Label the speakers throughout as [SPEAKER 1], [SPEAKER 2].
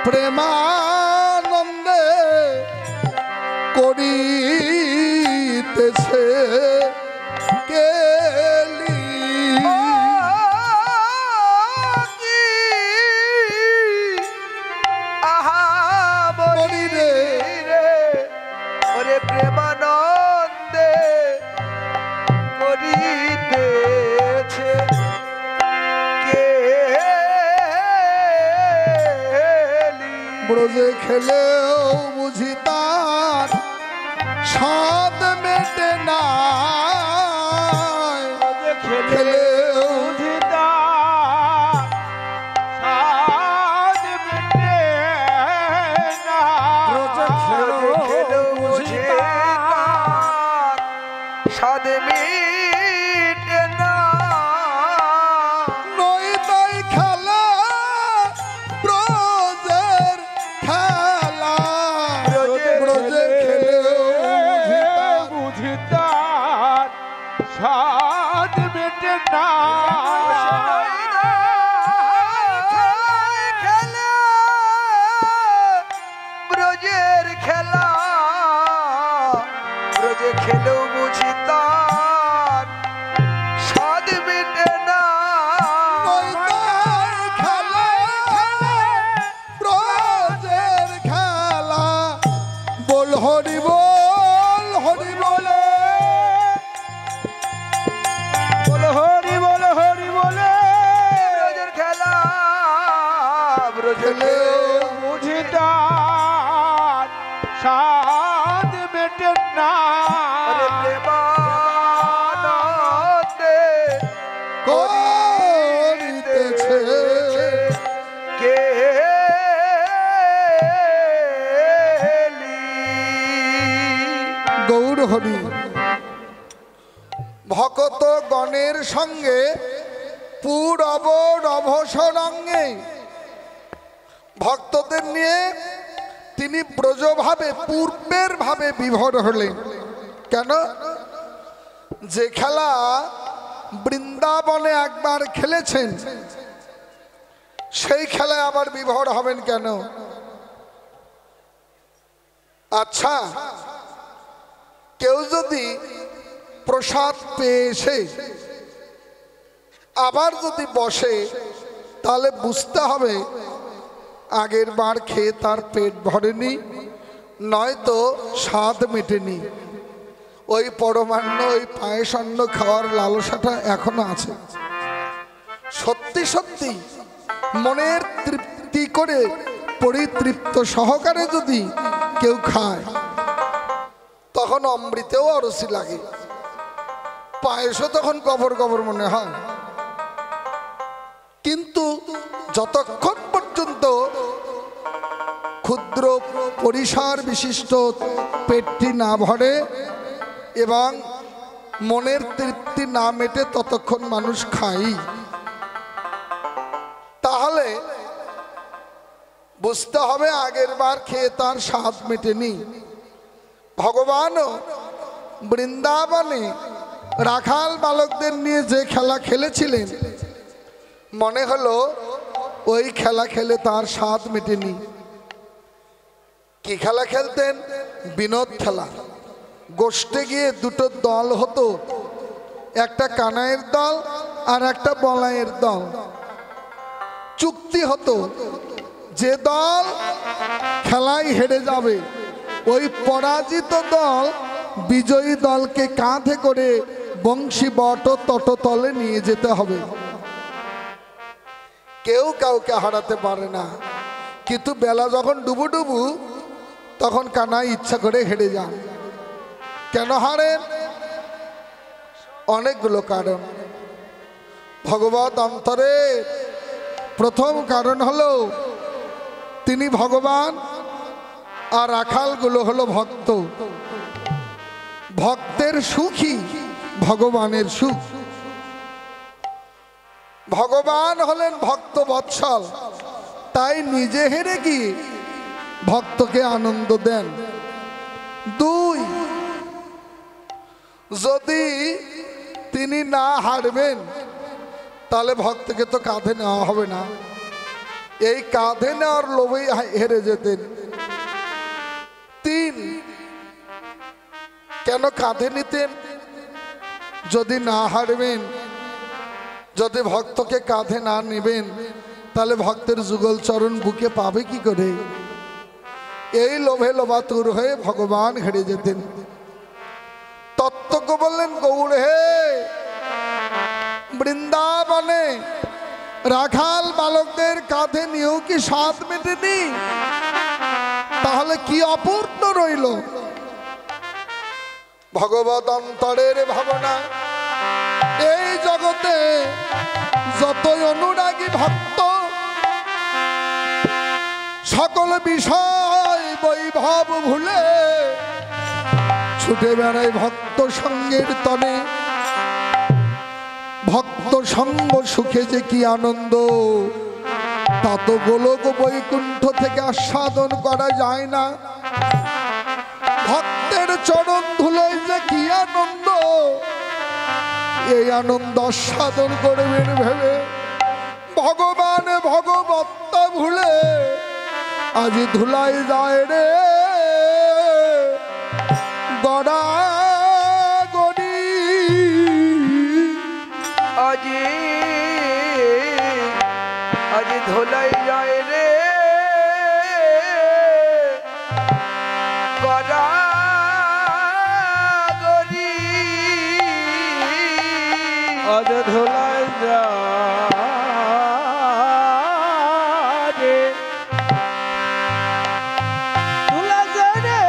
[SPEAKER 1] প্রেমানন্দে করিতেছে কেলি
[SPEAKER 2] বলি রে ওরে প্রেমানন্দে করিতেছে কেলি
[SPEAKER 1] ব্রজে খেলেও বুঝি তার স্বাদ মেটে না খেলেও
[SPEAKER 2] স্বাদ মিটে না
[SPEAKER 1] নই তাই খেলা ব্রজের খেলা ব্রজে খেলেও
[SPEAKER 3] বুঝি তার স্বাদ মেটে না
[SPEAKER 2] ব্রজের খেলা ব্রজে খেলেও বুঝি তার স্বাদ মেটে না
[SPEAKER 1] নই তাই খেলা ব্রজের খেলা বল হরি বল হরি বলে
[SPEAKER 3] বলো হরি বলো হরি বলে
[SPEAKER 2] ব্রজের খেলা ব্রজে
[SPEAKER 1] খেলেও
[SPEAKER 3] বুঝি তার স্বাদ মেটে না
[SPEAKER 2] আরে প্রেমানন্দে
[SPEAKER 1] করিতেছে
[SPEAKER 2] কেলি
[SPEAKER 1] গৌর হরি ভকত গণের সঙ্গে পুরব রভসরঙ্গে ভক্তদের নিয়ে তিনি ব্রজভাবে পূর্বের ভাবে বিভোর হলেন। কেন? যে খেলা বৃন্দাবনে একবার খেলেছেন সেই খেলায় আবার বিভোর হবেন কেন? আচ্ছা, কেউ যদি প্রসাদ পেয়ে এসে আবার যদি বসে তাহলে বুঝতে হবে আগের বার খেয়ে তার পেট ভরেনি, নয়তো স্বাদ মেটেনি। ওই পরমান্ন ওই পায়েস অন্ন খাওয়ার লালসাটা এখনো আছে। সত্যি সত্যি মনের তৃপ্তি করে পরিতৃপ্ত সহকারে যদি কেউ খায় তখন অমৃতেও অরসি লাগে, পায়েসও তখন গবর গবর মনে হয়। কিন্তু যতক্ষণ পর্যন্ত ক্ষুদ্র পরিসর বিশিষ্ট পেটটি না ভরে এবং মনের তৃপ্তি না মেটে ততক্ষণ মানুষ খায়। তাহলে বুঝতে হবে আগের বার খেয়ে তার স্বাদ মেটেনি। ভগবানও বৃন্দাবনে রাখাল বালকদের নিয়ে যে খেলা খেলেছিলেন মনে হলো ওই খেলা খেলে তার স্বাদ মেটেনি। কি খেলা খেলতেন? বিনোদ খেলা। গোষ্ঠে গিয়ে দুটো দল হতো, একটা কানাইয়ের দল আর একটা বলাইয়ের দল। চুক্তি হতো যে দল খেলায় হেরে যাবে ওই পরাজিত দল বিজয়ী দলকে কাঁধে করে বংশী বট তটতলে নিয়ে যেতে হবে। কেউ কাউকে হারাতে পারে না, কিন্তু বেলা যখন ডুবু ডুবু তখন কানাই ইচ্ছা করে হেরে যান। কেন হারেন? অনেকগুলো কারণ। ভগবত অন্তরে প্রথম কারণ হলো তিনি ভগবান আর রাখালগুলো হলো ভক্ত। ভক্তের সুখই ভগবানের সুখ। ভগবান হলেন ভক্ত বৎসল, তাই নিজে হেরে গিয়ে ভক্তকে আনন্দ দেন। দুই, যদি তিনি না হারবেন তাহলে ভক্তকে তো কাঁধে নেওয়া হবে না। এই কাঁধে নেওয়ার লোভেই হেরে যেতেন। 3, কেন কাঁধে নিতেন? যদি না হারবেন, যদি ভক্তকে কাঁধে না নেবেন, তাহলে ভক্তের যুগল চরণ বুকে পাবে কি করে? এই লোভে লোভাতুর হয়ে ভগবান হেরে যেতেন। তত্ত্বকে বললেন, গৌর হে, বৃন্দাবনে রাখাল বালকদের কাঁধে নিয়েও কি স্বাদ মেটেনি? তাহলে কি অপূর্ণ রইল? ভগবত অন্তরের ভাবনা। এই জগতে যতই অনুরাগী ভক্ত, সকল বিষয় বৈভব ভুলে ছুটে বেড়ায় ভক্ত সঙ্গের তনে। ভক্ত সঙ্গ সুখে যে কি আনন্দ, তা তো গোলক বৈকুণ্ঠ থেকে আস্বাদন করা যায় না। ভক্তের চরণ ধুলোয় যে কি আনন্দ, এই আনন্দ আস্বাদন করবেন ভেবে ভগবান ভগবত্তা ভুলে আজ ধুলাই যায় রে গড়া গড়ি।
[SPEAKER 2] আজ ধোলাই যায় রে গড়া গড়ি।
[SPEAKER 3] আজ ধুলাই যায় রে, ধুলাই যায় রে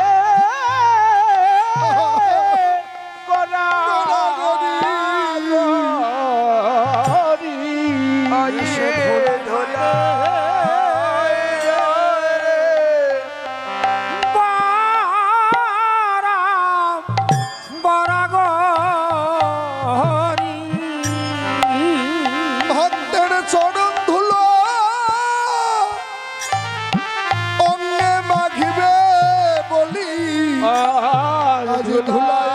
[SPEAKER 3] গড়া গড়ি।
[SPEAKER 2] আজ ধোলাই যায় রে
[SPEAKER 1] ভক্তের চরণ ধুলো অন্যে মাখিবে বলি আজ ধুলাই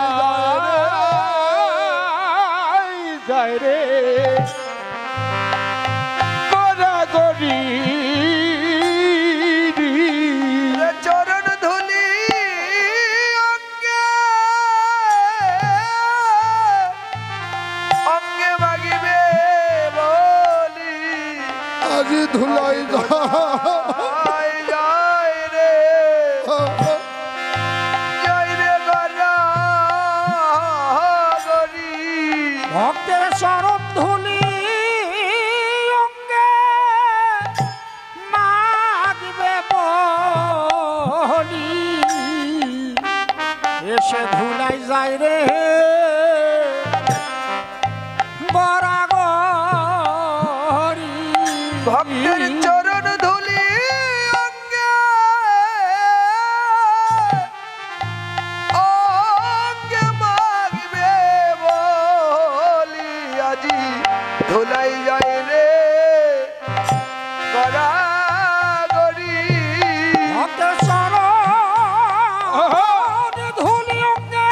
[SPEAKER 3] যায় রে গড়া গড়ি।
[SPEAKER 2] চরণ ধুলি অঙ্গে অঙ্গে মাগিবে বলি
[SPEAKER 1] আজ ধুলাই
[SPEAKER 2] যায় যায় রে যায় রে গড়া গড়ি।
[SPEAKER 3] ভক্তের চরণ ধুলি অঙ্গে মাগবে বলি এসে ধুলাই যায় রে গড়া গড়ি।
[SPEAKER 2] ভক্তের চরণ ধুলি অঙ্গে অঙ্গে মাগবে বলি আজি ধুলাই যায় রে গড়া গড়ি।
[SPEAKER 3] ভক্তের চরণ ধুলি অঙ্গে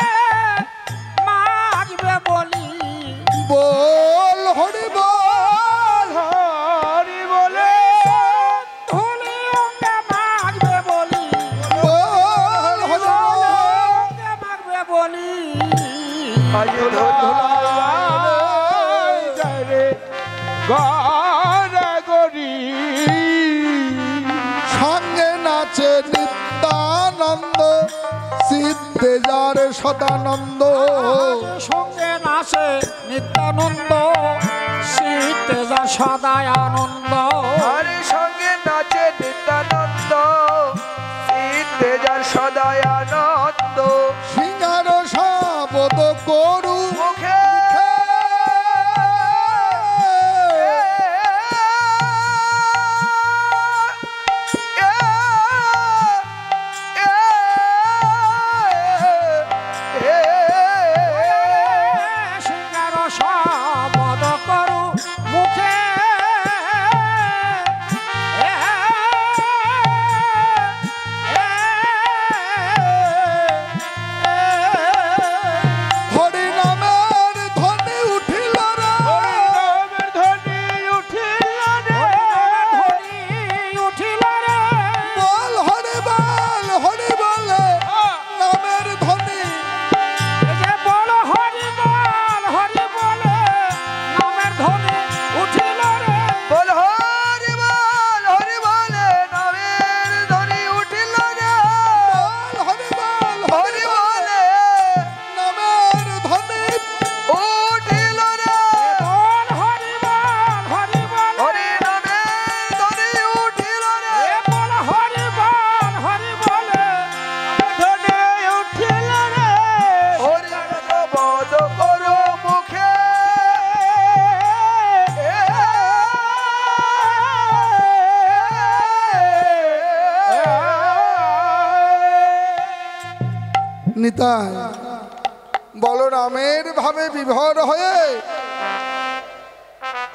[SPEAKER 3] মাগবে বলি
[SPEAKER 1] বল হরি বল
[SPEAKER 3] হরি বলে ধুলি অঙ্গে মাগবে বলি
[SPEAKER 1] বল হরি বল।
[SPEAKER 3] অঙ্গে মাগবে বলি
[SPEAKER 2] আজ ধুলাই
[SPEAKER 3] যায় রে গড়া গড়ি।
[SPEAKER 1] সঙ্গে নাচে নিত্যানন্দ, সিদ্ধে যার সদানন্দ।
[SPEAKER 3] সঙ্গে নাচে নিত্যানন্দ, শীতে যা সদায় আনন্দ।
[SPEAKER 2] আরে সঙ্গে নাচে নিত্যানন্দ, শীতে যার সদায় আনন্দ।
[SPEAKER 1] সিঙ্গার সাবদ করু
[SPEAKER 2] মুখে
[SPEAKER 3] সিঙ্গার শবদ করু মুখে
[SPEAKER 1] নিতাই বলরামের ভাবে বিভোর হয়ে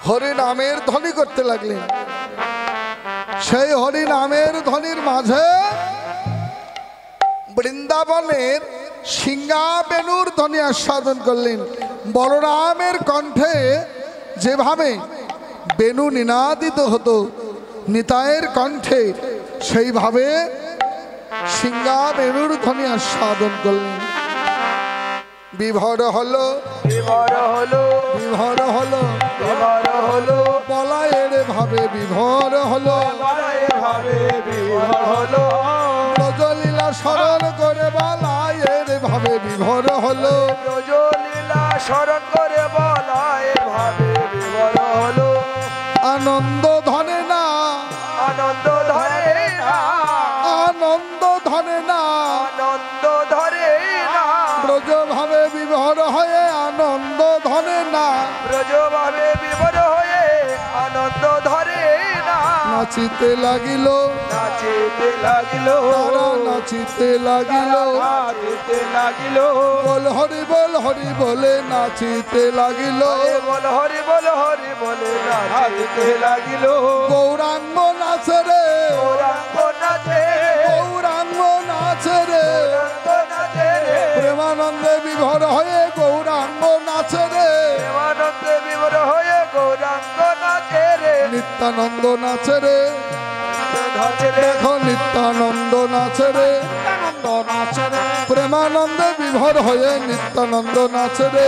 [SPEAKER 1] হরি নামের ধ্বনি করতে লাগলেন। সেই হরি নামের ধ্বনির মাঝে বৃন্দাবনের সিংহা বেনুর ধ্বনি আস্বাদন করলেন। বলরামের কণ্ঠে যেভাবে বেনু নিনাদিত হতো নিতাইয়ের কণ্ঠে সেইভাবে সিংহা বেনুর ধ্বনি আস্বাদন করলেন। বিভোর হলো
[SPEAKER 2] বিভোর হলো
[SPEAKER 1] বিভোর হলো
[SPEAKER 2] বিভোর হলো
[SPEAKER 1] বলায়ের ভাবে বিভোর হলো
[SPEAKER 2] বলায়ের ভাবে বিভোর হলো
[SPEAKER 1] ব্রজলীলা স্মরণ করে বলায়ের ভাবে বিভোর হলো
[SPEAKER 2] ব্রজলীলা স্মরণ করে বলায়ের ভাবে বিভোর হলো
[SPEAKER 1] আনন্দ ধনে না
[SPEAKER 2] আনন্দ ধরে না
[SPEAKER 1] আনন্দ ধনে না
[SPEAKER 2] আনন্দ ধরে না
[SPEAKER 1] ব্রজ ভাবে বিভোর হয়ে আনন্দ ধনে না
[SPEAKER 2] ব্রজ ভাবে বিভোর হয়ে আনন্দ ধরে না
[SPEAKER 1] নাচিতে লাগিল
[SPEAKER 2] নাচিতে লাগিল
[SPEAKER 1] তারা নাচিতে লাগিল
[SPEAKER 2] নাচিতে লাগিল
[SPEAKER 1] বল হরি বলে নাচিতে লাগিল
[SPEAKER 2] বল হরি বলে নাচিতে লাগিল
[SPEAKER 1] গৌরাঙ্গ নাচে রে
[SPEAKER 2] গৌরাঙ্গ নাচে
[SPEAKER 1] গৌরাঙ্গ নাচে রে
[SPEAKER 2] গৌরাঙ্গ নাচে রে
[SPEAKER 1] প্রেমানন্দে বিভোর হয়ে গৌরাঙ্গ নাচে রে
[SPEAKER 2] প্রেমানন্দে বিভোর হয়ে গৌরাঙ্গ নাচে রে
[SPEAKER 1] নিত্যানন্দ নাচে রে
[SPEAKER 2] নাচে রে
[SPEAKER 1] দেখো নিত্যানন্দ নাচে রে
[SPEAKER 3] নিত্যানন্দ নাচে রে
[SPEAKER 1] প্রেমানন্দে বিভোর হয়ে নিত্যানন্দ নাচে রে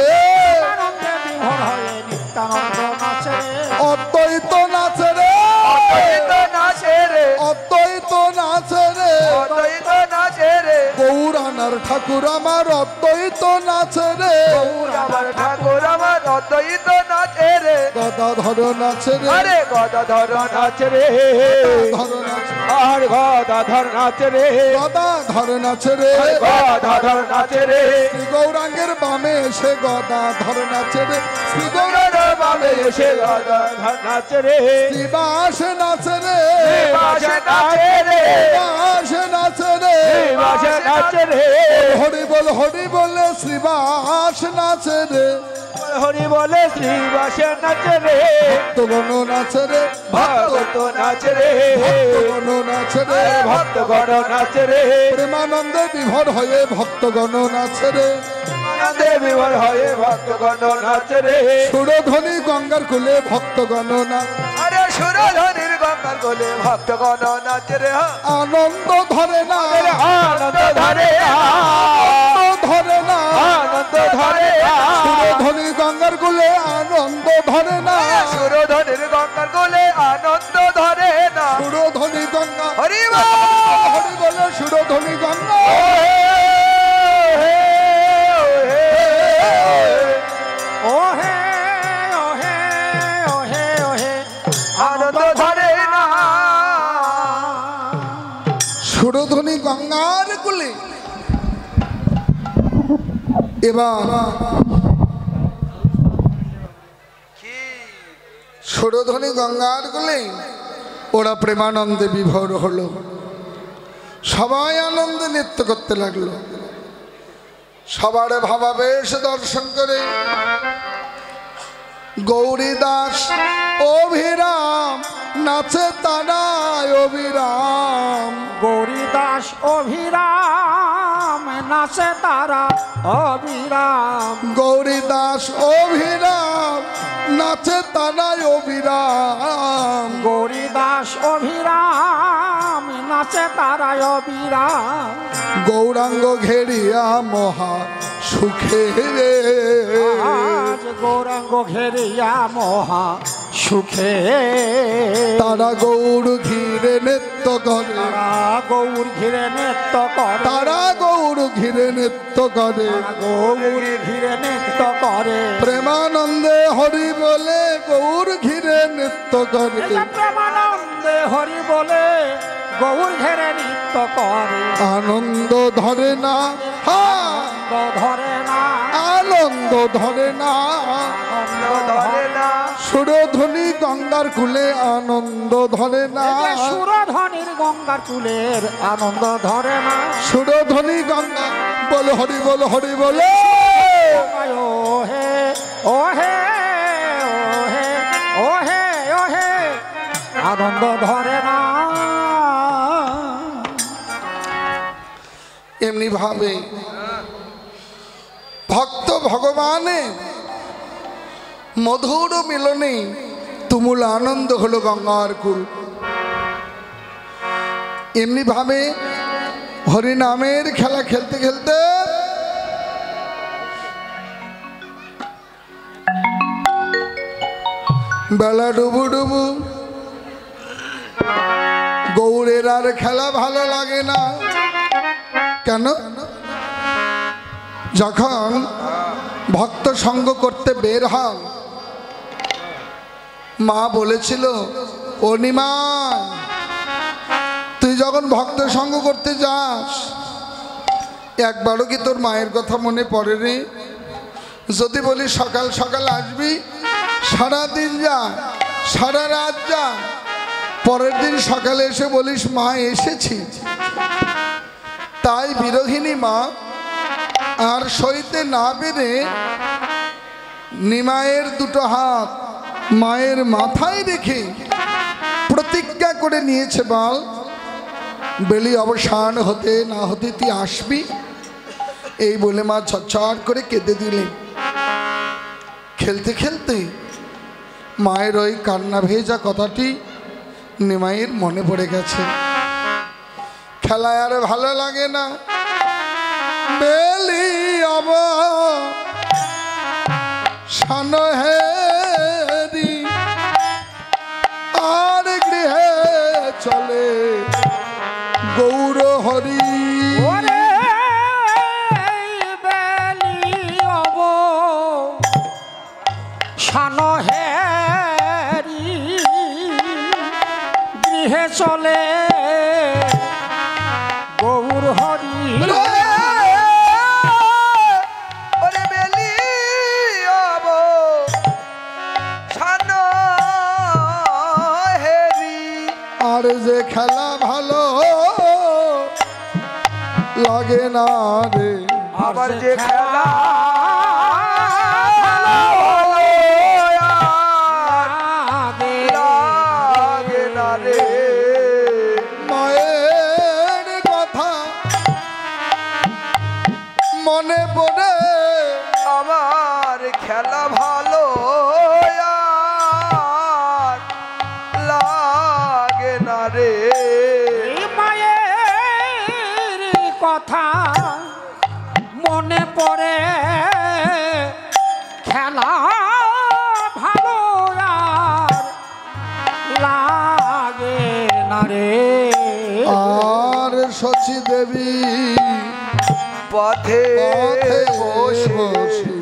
[SPEAKER 3] আনন্দে বিভোর হয়ে নিত্যানন্দ নাচে রে
[SPEAKER 1] অদ্বৈত নাচে রে
[SPEAKER 2] অদ্বৈত নাচে রে
[SPEAKER 1] অদ্বৈত নাচে রে
[SPEAKER 2] অদ্বৈত নাচে রে
[SPEAKER 1] গৌরানার ঠাকুর আমার অদ্বৈত নাচে রে
[SPEAKER 2] আমার ঠাকুর আমার অদ্বৈত নাচে রে
[SPEAKER 1] গদাধর নাচে রে
[SPEAKER 2] আরে গদাধর নাচে রে
[SPEAKER 1] ধর নাচে
[SPEAKER 2] আর গদাধর নাচে রে
[SPEAKER 1] গদাধর নাচে রে
[SPEAKER 2] গদাধর নাচে রে
[SPEAKER 1] শ্রী গৌরাঙ্গের বামে এসে গদাধর নাচে রে শ্রী
[SPEAKER 2] গৌরাঙ্গ বামে এসে গদাধর নাচে রে
[SPEAKER 1] শ্রীবাস নাচে রে
[SPEAKER 2] বাসে নাচে রে
[SPEAKER 1] শ্রীবাস নাচে রে
[SPEAKER 2] বাসে নাচে রে
[SPEAKER 1] হরি বলে শ্রীবাস নাচে রে
[SPEAKER 2] হরি বলে শ্রীবাসে নাচে রে
[SPEAKER 1] ভক্তগণ নাচে রে
[SPEAKER 2] ভক্ত নাচে রে
[SPEAKER 1] ভক্তগণ নাচে রে
[SPEAKER 2] ভক্তগণ নাচে রে
[SPEAKER 1] প্রেমানন্দে বিভোর হয়ে ভক্তগণ নাচে রে
[SPEAKER 2] আনন্দে বিভোর হয়ে ভক্তগণ নাচে রে
[SPEAKER 1] সুরধ্বনি গঙ্গার কুলে ভক্তগণ নাচ
[SPEAKER 2] আরে সুরধনির গঙ্গার কোলে ভক্তগণ নাচে রে
[SPEAKER 1] আনন্দ ধরে না
[SPEAKER 2] আনন্দ ধরে
[SPEAKER 1] আনন্দ ধরে না
[SPEAKER 2] আনন্দ ধরে
[SPEAKER 1] সুরধ্বনি গঙ্গার কুলে আনন্দ ধরে না
[SPEAKER 2] সুরধনির গঙ্গার কোলে আনন্দ ধরে না
[SPEAKER 1] সুরধ্বনি গঙ্গা
[SPEAKER 2] হরি
[SPEAKER 1] হরি বলে সুরধ্বনি গঙ্গা
[SPEAKER 3] ও হে ও হে ও হে ও হে
[SPEAKER 2] আনন্দ ধরে না
[SPEAKER 1] সুরধ্বনি গঙ্গার কুলে এবার সুরধ্বনি গঙ্গার কুলে ওরা প্রেমানন্দে বিভোর হলো সবাই আনন্দে নৃত্য করতে লাগলো সবার ভাবাবেশ দর্শন করে গৌরী দাস অভিরাম নাচে তারায় অভিরাম
[SPEAKER 3] গৌরীদাস অভিরাম নাচে তারা অবিরাম
[SPEAKER 1] গৌরী দাস অভিরাম নাচে তারায় অভিরাম
[SPEAKER 3] গৌরীদাস অভিরাম নাচে তারা অবিরাম
[SPEAKER 1] গৌরাঙ্গ ঘেরিয়া মহা সুখে রে
[SPEAKER 3] আজ গৌরাঙ্গ ঘেরিয়া মহা সুখে
[SPEAKER 1] তারা গৌর ঘিরে নৃত্য করে
[SPEAKER 3] তারা গৌর ঘিরে নৃত্য করে
[SPEAKER 1] তারা গৌর ঘিরে নৃত্য করে
[SPEAKER 3] গৌর ঘিরে নৃত্য করে
[SPEAKER 1] প্রেমানন্দে হরি বলে গৌর ঘিরে নৃত্য করে
[SPEAKER 3] এই যে প্রেমানন্দে হরি বলে গৌর ঘিরে নৃত্য করে
[SPEAKER 1] আনন্দ ধরে না হা
[SPEAKER 3] আনন্দ ধরে না
[SPEAKER 1] আনন্দ আনন্দ ধরে না,
[SPEAKER 2] আনন্দ ধরে না,
[SPEAKER 1] সুরধ্বনি গঙ্গার কুলে আনন্দ ধরে না,
[SPEAKER 3] সুরধনির গঙ্গার কুলের আনন্দ ধরে না।
[SPEAKER 1] সুরধ্বনি গঙ্গা বল হরি বল হরি বলে
[SPEAKER 3] ওহে ওহে ওহে ওহে ওহে আনন্দ ধরে না।
[SPEAKER 1] এমনি ভাবে ভক্ত ভগবানের মধুর মিলনে তুমুল আনন্দ হলো গঙ্গার কুল। এমনি ভাবে হরিনামের খেলা খেলতে খেলতে বেলা ডুবু ডুবু, গৌরের আর খেলা ভালো লাগে না। কেন? যখন ভক্ত সঙ্গ করতে বের হন, মা বলেছিল ও নিমাই, তুই যখন ভক্ত সঙ্গ করতে যাস একবারও কি তোর মায়ের কথা মনে পড়ে রে? যদি বলি সকাল সকাল আসবি, সারাদিন যা, সারা রাত যা, পরের দিন সকালে এসে বলিস মা এসেছি। তাই বিরোহিণী মা আর সইতে না পেরে নিমায়ের দুটো হাত মায়ের মাথায় রেখে প্রতিজ্ঞা করে নিয়েছে, বল বেলি অবসান হতে না হতে তুই আসবি। এই বলে মা ছটছট করে কেঁদে দিলেন। খেলতে খেলতে মায়ের ওই কান্না ভেজা কথাটি নিমাইয়ের মনে পড়ে গেছে। খেলায় আর ভালো লাগে না, বেলি অবসান হেরি আর গৃহে চলে গৌর হরি।
[SPEAKER 3] ওরে বেলি অবসান হেরি গৃহে চলে গৌর হরি।
[SPEAKER 2] ওরে বেলি অবসান হেরি
[SPEAKER 1] আর যে খেলা ভালো লাগে না রে,
[SPEAKER 2] আবার যে খেলা লাগে না রে।
[SPEAKER 1] মায়ের কথা মনে পড়ে
[SPEAKER 2] আমার খেলা ভালো আর লাগে না রে।
[SPEAKER 3] মায়ের কথা মনে পড়ে, খেলা ভালো আর লাগে না রে।
[SPEAKER 1] আর শচী দেবী
[SPEAKER 2] পথে
[SPEAKER 1] পথে
[SPEAKER 2] বসে
[SPEAKER 1] বসে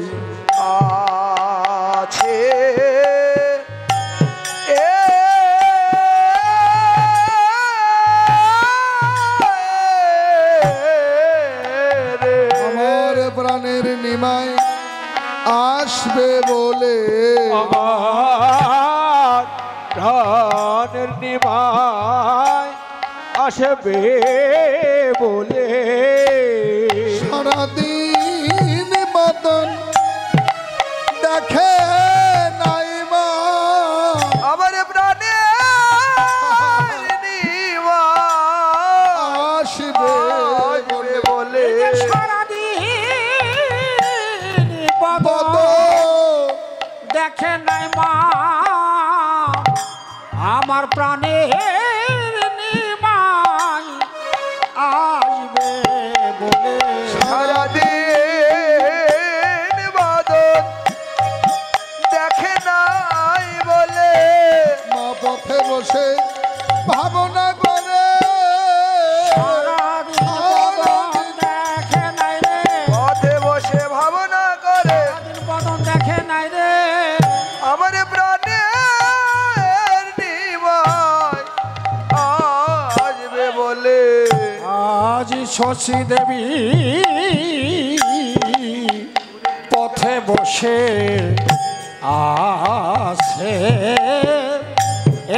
[SPEAKER 2] আছে
[SPEAKER 1] আমার প্রাণের নিমাই আসবে বলে,
[SPEAKER 4] আমার প্রাণের নিমাই আসবে বলে
[SPEAKER 1] সারাদিন মতন দেখে নাই মা।
[SPEAKER 2] আমার প্রাণে
[SPEAKER 1] আসবে
[SPEAKER 2] আসবে বলে
[SPEAKER 3] সারাদিন
[SPEAKER 1] বদ
[SPEAKER 3] দেখে নাই মা আমার প্রাণের নিমাই আসবে বলে।
[SPEAKER 2] সারাদিন বাদন দেখে নাই বলে
[SPEAKER 1] মা পথে বসে ভাবনা করে,
[SPEAKER 3] সারাদিন বদন দেখে নাই রে,
[SPEAKER 2] পথে বসে ভাবনা করে
[SPEAKER 3] সারাদিন বদন দেখে নাই রে।
[SPEAKER 2] আমার প্রাণের নিমাই আসবে বলে।
[SPEAKER 3] আজ শশী দেবী পথে বসে আছে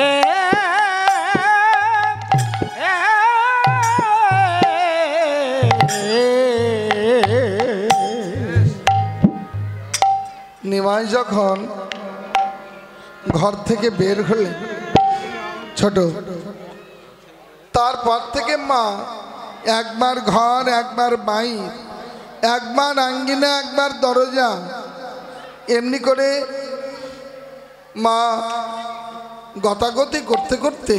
[SPEAKER 3] এ
[SPEAKER 1] নিমাই যখন ঘর থেকে বের হলেন ছোট, তারপর থেকে মা একবার ঘর একবার বাইর, একবার আঙ্গিনা একবার দরজা, এমনি করে মা গতাগতি করতে করতে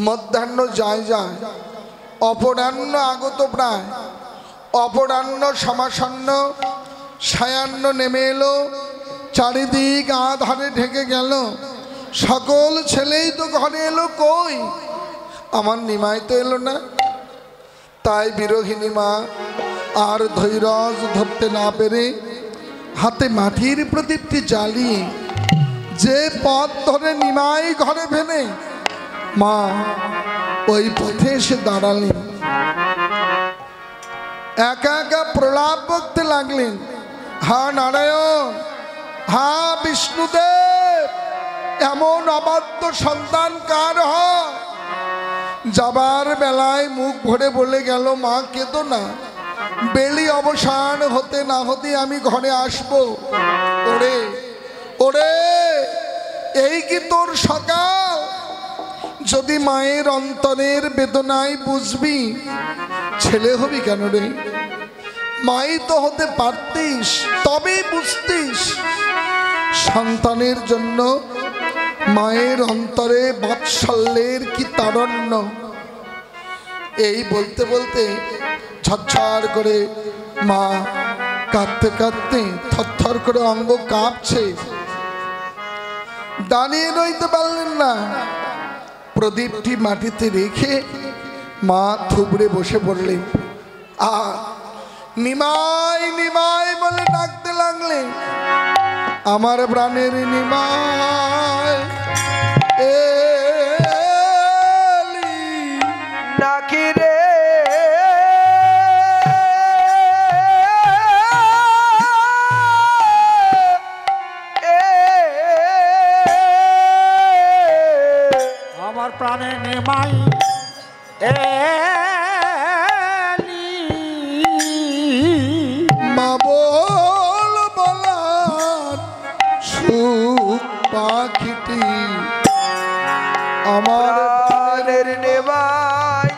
[SPEAKER 1] মধ্যাহ্ন যায় যায়, অপরাহ্ন আগত প্রায়, অপরাহ্ন সমাসন্ন, সায়াহ্ন নেমে এলো, চারিদিক আধারে ঢেকে গেল। সকল ছেলেই তো ঘরে এলো, কই আমার নিমাই তো এলো না। তাই বিরোহিণী মা আর ধৈর্য ধরতে না পেরে হাতে মাটির প্রদীপটি জ্বালিয়ে যে পথ ধরে নিমাই ঘরে ফেলে, মা ওই পথে এসে দাঁড়ালেন। একা একা প্রলাপ বলতে লাগলেন, হা নারায়ণ, হা বিষ্ণুদেব, এমন অবাধ্য সন্তান কার হয়? যাবার বেলায় মুখ ভরে বলে গেল, মা কেঁদো না, বেলি অবসান হতে না হতে আমি ঘরে আসব। ওরে ওরে, এই কি তোর সকাল? যদি মায়ের অন্তরের বেদনায় বুঝবি, ছেলে হবি কেন রে? মাই তো হতে পারতিস, তবেই বুঝতিস সন্তানের জন্য মায়ের অন্তরে বাৎসল্যের কি তারণ্য। এই বলতে বলতে ঝরঝর করে মা কাঁদতে কাঁদতে থরথর করে অঙ্গ কাঁপছে, দাঁড়িয়ে রইতে পারলেন না। প্রদীপটি মাটিতে রেখে মা থুবড়ে বসে পড়লেন। নিমাই নিমাই বলে ডাকতে লাগলেন, আমার প্রাণের নিমাই এলি
[SPEAKER 2] নাকি রে
[SPEAKER 3] আমার প্রাণে নিমাই
[SPEAKER 1] মা বল বলার সুখ পাখিটি আমার
[SPEAKER 2] প্রাণের নেবাই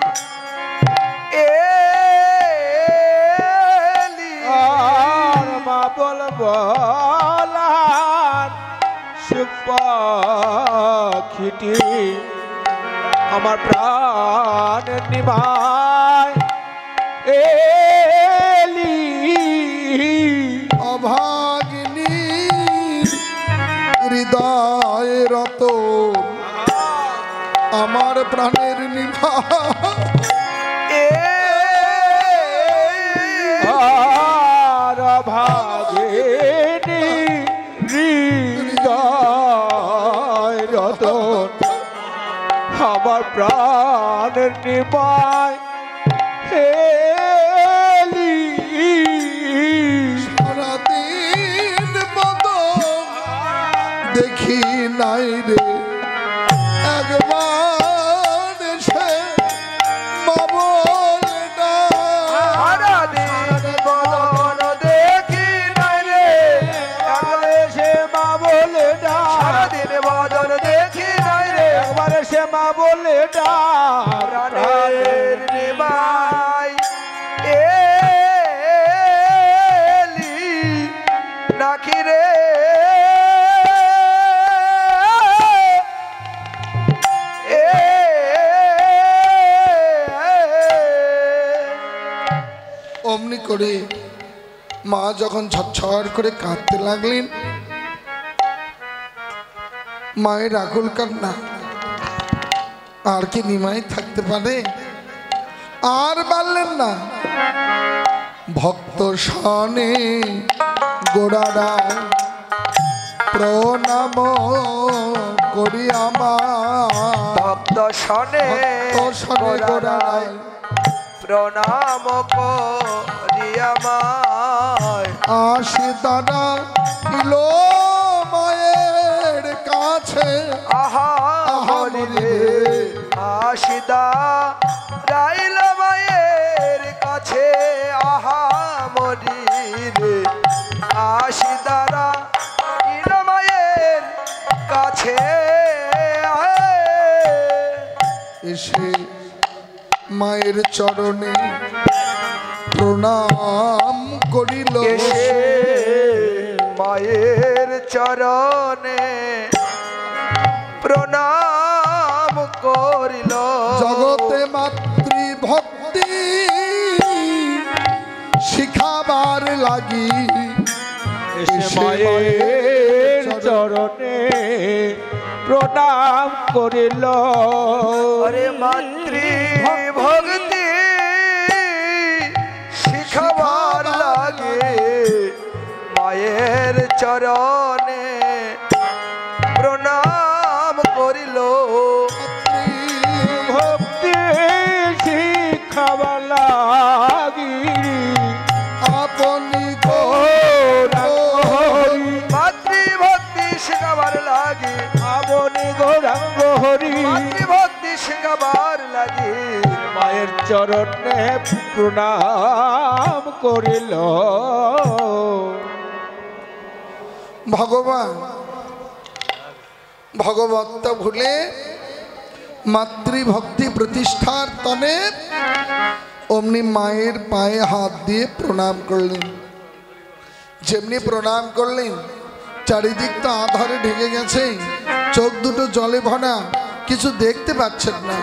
[SPEAKER 2] এলি
[SPEAKER 4] আর মা বল বলার সুখ পাখিটি আমার প্রাণের নিমাই এলি।
[SPEAKER 1] অভাগিনী হৃদয় রতন আমার প্রাণের নিমাই
[SPEAKER 4] আর ভাগিনী হৃদয় রতন আমার প্রাণের নিমাই হেলি।
[SPEAKER 1] সারাদিন বদন দেখি নাই রে, একবার সে বাবল না
[SPEAKER 2] সারাদিন বদন দেখি নাই রে,
[SPEAKER 4] একবারে সে মা বলে ডাক,
[SPEAKER 2] সারাদিন বদন দেখি নাই রে,
[SPEAKER 4] একবারে সে মা বলে ডাক।
[SPEAKER 2] প্রাণের নেবাই এলি নাকি রে
[SPEAKER 1] অমনি করে মা যখন ঝরঝর করে কাঁদতে লাগলেন, মায়ের আকুল কান্না আর কি নিমাই থাকতে পারে? আর পারলেন না। ভক্ত শনে গোড়ারায় প্রণাম করি আমার,
[SPEAKER 2] ভক্ত শনে
[SPEAKER 1] ভক্ত শনে গোড়ারায়
[SPEAKER 2] প্রণাম করি আমায়
[SPEAKER 1] আসে তারা ইলো মায়ের কাছে
[SPEAKER 2] আহা মরিলে আশিদা রাইল মায়ের কাছে আহা মরিলে আশিদারা ইল মায়ের কাছে
[SPEAKER 1] এসে মায়ের চরণে প্রণাম করিল
[SPEAKER 2] এসে মায়ের চরণে প্রণাম করিল
[SPEAKER 1] জগতে মাতৃভক্তি শিখাবার লাগি
[SPEAKER 4] এসে মায়ের চরণে প্রণাম করিল
[SPEAKER 2] আরে মাতৃ ভক্তি শিখাবার লাগে মায়ের চরণে প্রণাম করিল
[SPEAKER 4] ভক্তি শিখাবার লাগি
[SPEAKER 1] আপনি
[SPEAKER 4] হরি
[SPEAKER 2] মাতৃভক্তি শিখাবার লাগে
[SPEAKER 4] আপনি গৌরাঙ্গ হরি
[SPEAKER 2] মাতৃভক্তি শিখাবার লাগে
[SPEAKER 4] মায়ের চরণে প্রণাম করিল
[SPEAKER 1] ভগবান ভগবত্তা ভুলে মাতৃভক্তি প্রতিষ্ঠার তনে অমনি মায়ের পায়ে হাত দিয়ে প্রণাম করলেন। যেমনি প্রণাম করলেন চারিদিক তো আধারে ঢেকে গেছে, চোখ দুটো জলে ভরা, কিছু দেখতে পাচ্ছেন না।